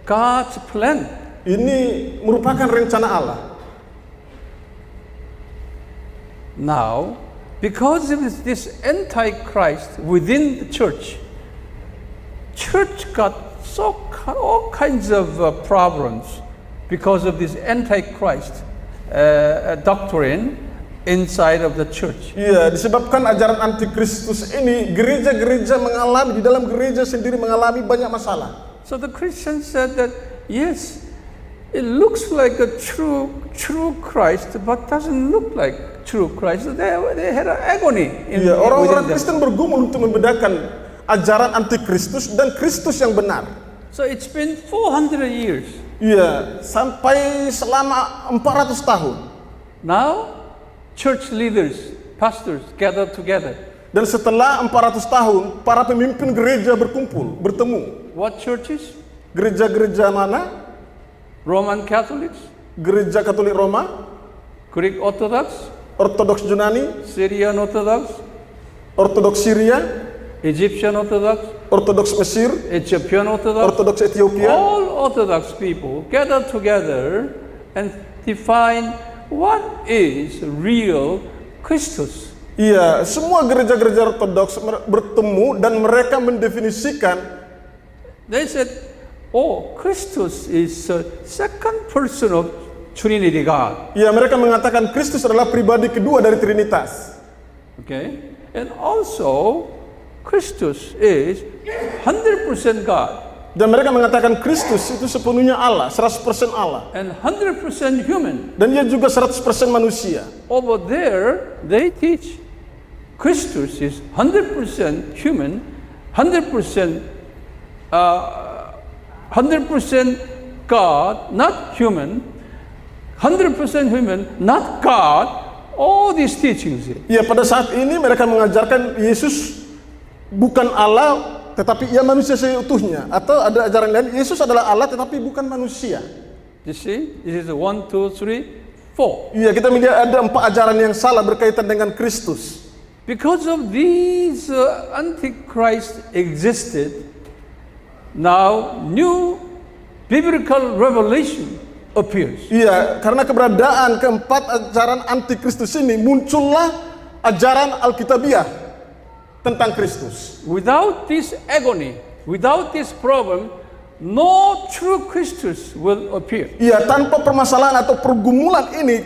God's plan. Ini merupakan rencana Allah. Now, because of this Antichrist within the church got all kinds of problems because of this Antichrist doctrine inside of the church. Iya, disebabkan ajaran antikristus ini, gereja-gereja mengalami, di dalam gereja sendiri mengalami banyak masalah. So the Christians said that, yes, it looks like a true Christ, but doesn't look like true Christ. They had an agony. Iya, orang-orang within them. Kristen bergumul untuk membedakan ajaran antikristus dan Kristus yang benar. So it's been 400 years. Iya, sampai selama 400 tahun. Now, church leaders, pastors gather together. Dan setelah 400 tahun, para pemimpin gereja berkumpul, bertemu. What churches? Gereja-gereja mana? Roman Catholics, Gereja Katolik Roma, Greek Orthodox, Ortodoks Yunani, Syrian Orthodox, Ortodoks Syria, Egyptian Orthodox, Ortodoks Mesir, Ethiopian Orthodox. Ortodoks Ethiopia. All Orthodox people gather together and define what is real Kristus. Iya, semua gereja-gereja Ortodoks bertemu dan mereka mendefinisikan. They said, oh, Kristus is a second person of Trinity God. Iya, mereka mengatakan Kristus adalah pribadi kedua dari Trinitas. Okay? And also, Kristus is 100% God Dan mereka mengatakan Kristus itu sepenuhnya Allah, 100% Allah. and 100% human. Dan dia juga 100% manusia. Over there, they teach Kristus is 100% human, 100% God, not human, 100% human, not God. All these teachings. Ya, pada saat ini mereka mengajarkan Yesus bukan Allah, tetapi ia manusia seutuhnya. Atau ada ajaran lain, Yesus adalah Allah tetapi bukan manusia. You see, this is 1, 2, 3, 4. Iya, kita melihat ada 4 ajaran yang salah berkaitan dengan Kristus. Because of these Antichrist existed, now new biblical revelation appears. Iya, karena keberadaan keempat ajaran antikristus ini, muncullah ajaran Alkitabiah tentang Kristus. Without this agony, without this problem, no true Kristus will appear. Iya, tanpa permasalahan atau pergumulan ini,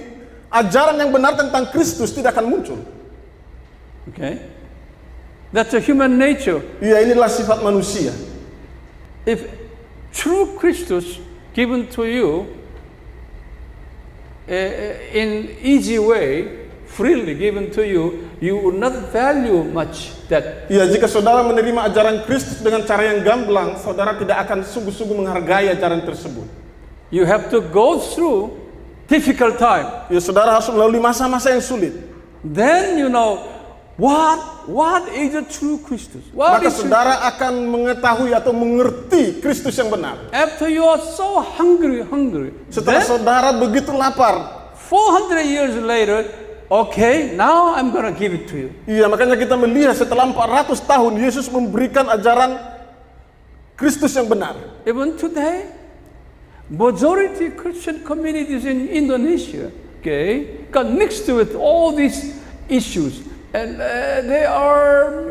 ajaran yang benar tentang Kristus tidak akan muncul. Okay? That's a human nature. Iya, inilah sifat manusia. If true Kristus given to you in easy way, freely given to you, you would not value much that. Iya, jika saudara menerima ajaran Kristus dengan cara yang gamblang, saudara tidak akan sungguh-sungguh menghargai ajaran tersebut. You have to go through difficult time. Ya, saudara harus melalui masa-masa yang sulit. Then you know what is the true Kristus. Maka saudara akan mengetahui atau mengerti Kristus yang benar. After you are so hungry, Setelah then saudara begitu lapar, 400 years later, okay, now I'm gonna give it to you. iya, makanya kita melihat setelah 400 tahun Yesus memberikan ajaran Kristus yang benar. Even today, majority Christian communities in Indonesia, okay, got mixed with all these issues, and they are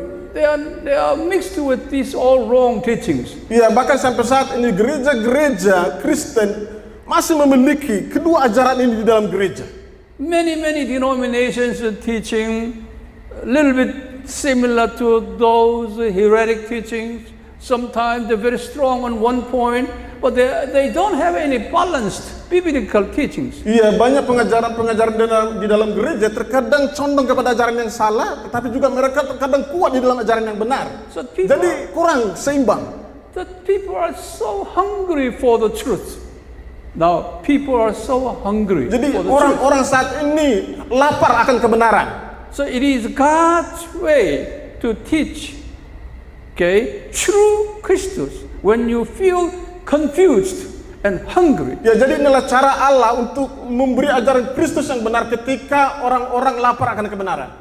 mixed with these all wrong teachings. Iya, bahkan sampai saat ini gereja-gereja Kristen masih memiliki kedua ajaran ini di dalam gereja. Many denominations are teaching a little bit similar to those heretic teachings. Sometimes they're very strong on one point, but they don't have any balanced biblical teachings. Iya, banyak pengajaran-pengajaran di dalam gereja terkadang condong kepada ajaran yang salah, tetapi juga mereka terkadang kuat di dalam ajaran yang benar. So people, Jadi kurang seimbang. the people are so hungry for the truth. Now people are so hungry. Jadi for the truth. orang-orang saat ini lapar akan kebenaran. So it is God's way to teach, okay, true Christus when you feel confused and hungry. Ya, jadi inilah cara Allah untuk memberi ajaran Kristus yang benar ketika orang-orang lapar akan kebenaran.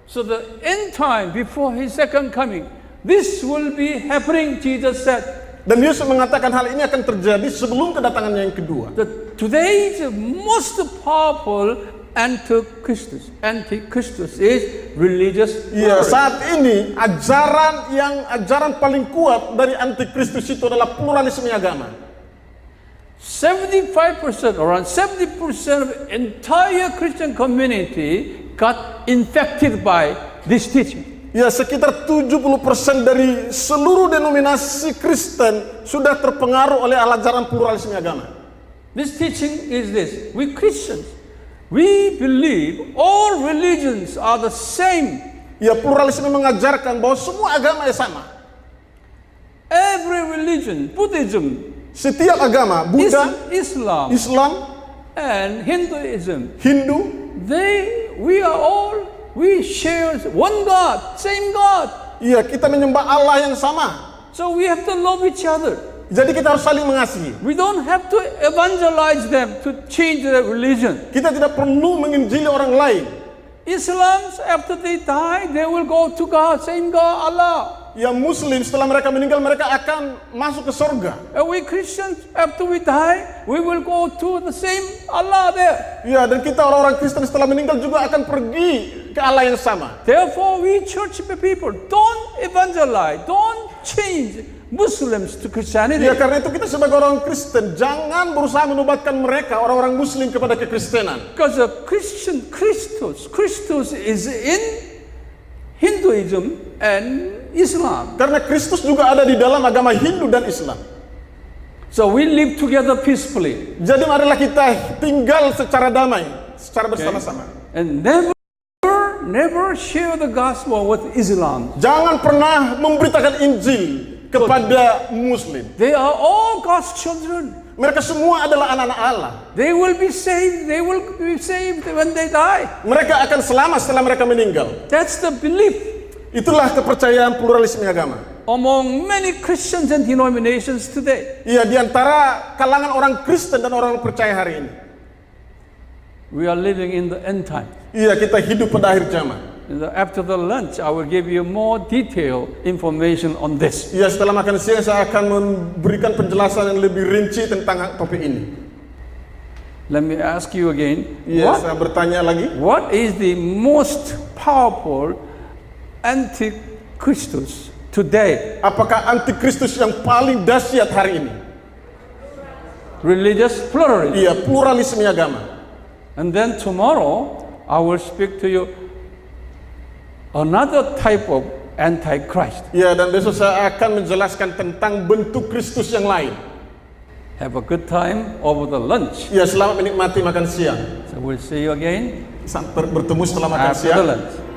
So the end time before His second coming, this will be happening, Jesus said. Dan Yesus mengatakan hal ini akan terjadi sebelum kedatangannya yang kedua. Today's most powerful Antichrist is religious. Ya, pluralism. saat ini ajaran paling kuat dari Antikristus itu adalah pluralisme agama. 75%, around 70% of entire Christian community got infected by this teaching. Ya, sekitar 70% dari seluruh denominasi Kristen sudah terpengaruh oleh ajaran pluralisme agama. This teaching is this: we Christians, we believe all religions are the same. Ya, pluralisme mengajarkan bahwa semua agama sama. Every religion, Buddhism, Setiap agama, Buddha, Islam, and Hinduism, Hindu, we share one God, same God. iya, kita menyembah Allah yang sama. So we have to love each other. Jadi kita harus saling mengasihi. We don't have to evangelize them to change their religion. Kita tidak perlu menginjili orang lain. Islam's after they die, they will go to God, same God, Allah. Yang Muslim setelah mereka meninggal mereka akan masuk ke surga. And we Christians after we die, we will go to the same Allah there. Ya, dan kita orang-orang Kristen setelah meninggal juga akan pergi ke Allah yang sama. Therefore, we church people don't evangelize, don't change Muslims to Christianity. Ya, karena itu kita sebagai orang Kristen jangan berusaha menobatkan mereka orang-orang Muslim kepada kekristenan. Because Kristus is in Hinduism and Islam. Karena Kristus juga ada di dalam agama Hindu dan Islam. So we live together peacefully. Jadi marilah kita tinggal secara damai, secara bersama-sama. And never share the gospel with Islam. Jangan pernah memberitakan Injil kepada Muslim. They are all God's children. Mereka semua adalah anak-anak Allah. They will be saved. They will be saved when they die. Mereka akan selamat setelah mereka meninggal. That's the belief Itulah kepercayaan pluralisme agama. among many Christians and denominations today. Iya, di antara kalangan orang Kristen dan orang percaya hari ini. We are living in the end time. Iya, kita hidup pada akhir zaman. After the lunch, I will give you more detailed information on this. Iya, setelah makan siang saya akan memberikan penjelasan yang lebih rinci tentang topik ini. Let me ask you again. Iya, saya bertanya lagi. What is the most powerful Antichrist today? Apakah antikristus yang paling dahsyat hari ini? Religious pluralism. Iya, pluralisme agama. And then tomorrow, I will speak to you another type of Antichrist. Iya, dan besok saya akan menjelaskan tentang bentuk Kristus yang lain. Have a good time over the lunch. Iya, selamat menikmati makan siang. So we'll see you again Sampai bertemu setelah makan after the siang. lunch.